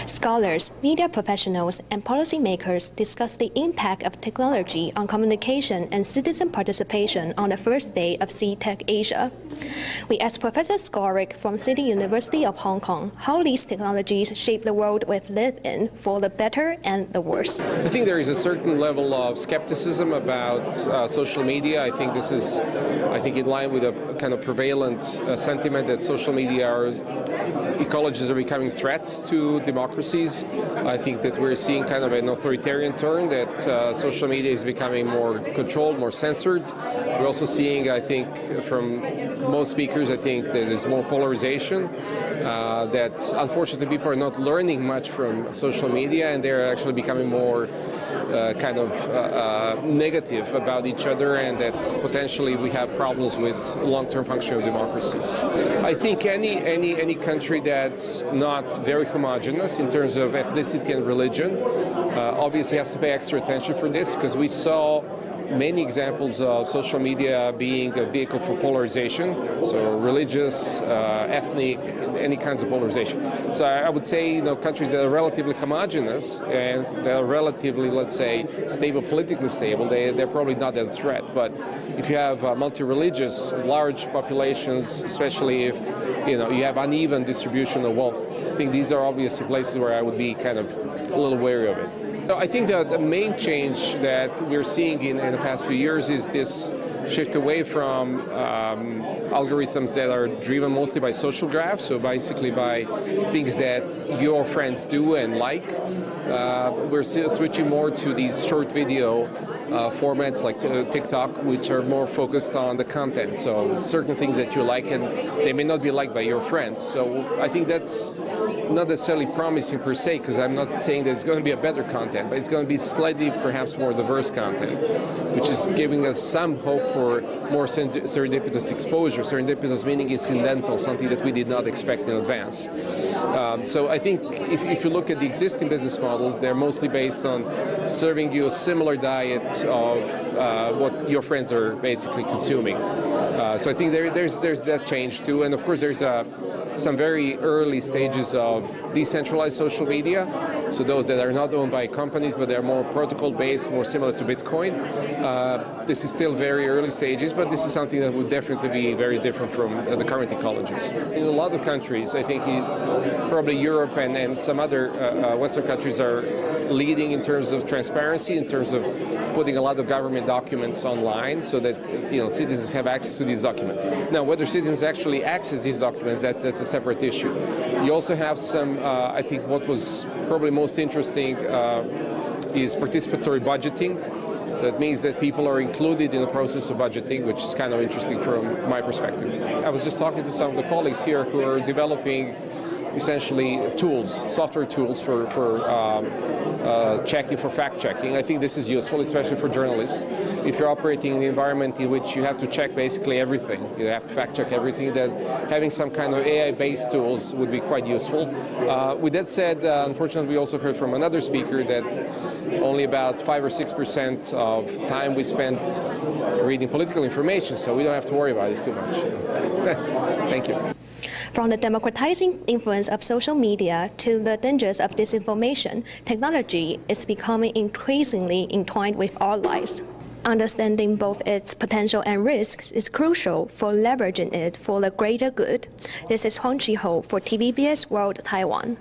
Scholars, media professionals, and policymakers discuss the impact of technology on communication and citizen participation on the first day of CTech Asia. We asked Professor Skoric from City University of Hong Kong how these technologies shape the world we live in for the better and the worse. I think there is a certain level of skepticism about social media. I think this is, in line with a kind of prevalent sentiment that social media ecologies are becoming threats to democracies. I think that we're seeing kind of an authoritarian turn, that social media is becoming more controlled, more censored. We're also seeing, I think, from most speakers, I think there is more polarization, that unfortunately people are not learning much from social media, and they're actually becoming more negative about each other, and that potentially we have problems with long-term functioning of democracies. I think any country that's not very homogeneous in terms of ethnicity and religion obviously has to pay extra attention for this, because we saw many examples of social media being a vehicle for polarization, so religious, ethnic, any kinds of polarization. So I would say, countries that are relatively homogeneous and that are relatively, let's say, stable, politically stable, they're probably not a threat. But if you have multi-religious, large populations, especially if you have uneven distribution of wealth, I think these are obviously places where I would be kind of a little wary of it. I think that the main change that we're seeing in the past few years is this shift away from algorithms that are driven mostly by social graphs, so basically by things that your friends do and like. We're still switching more to these short video formats like TikTok, which are more focused on the content. So certain things that you like, and they may not be liked by your friends. So I think that's not necessarily promising per se, because I'm not saying that it's going to be a better content, but it's going to be slightly perhaps more diverse content, which is giving us some hope for more serendipitous exposure. Serendipitous meaning incidental, something that we did not expect in advance. So I think if you look at the existing business models, they're mostly based on serving you a similar diet of what your friends are basically consuming. So I think there's that change too, and of course there's some very early stages of decentralized social media, so those that are not owned by companies but they're more protocol-based, more similar to Bitcoin. This is still very early stages, but this is something that would definitely be very different from the current ecologies. In a lot of countries, I think probably Europe and some other Western countries are leading in terms of transparency, in terms of putting a lot of government documents online so that citizens have access to these documents. Now, whether citizens actually access these documents, that's a separate issue. You also have some, I think what was probably most interesting is participatory budgeting. So it means that people are included in the process of budgeting, which is kind of interesting from my perspective. I was just talking to some of the colleagues here who are developing essentially tools, software tools for checking, for fact-checking. I think this is useful, especially for journalists. If you're operating in an environment in which you have to check basically everything, you have to fact-check everything, then having some kind of AI-based tools would be quite useful. With that said, unfortunately, we also heard from another speaker that only about 5 or 6% of time we spend reading political information, so we don't have to worry about it too much. Thank you. From the democratizing influence of social media to the dangers of disinformation, technology is becoming increasingly entwined with our lives. Understanding both its potential and risks is crucial for leveraging it for the greater good. This is Hong Chi-ho for TVBS World Taiwan.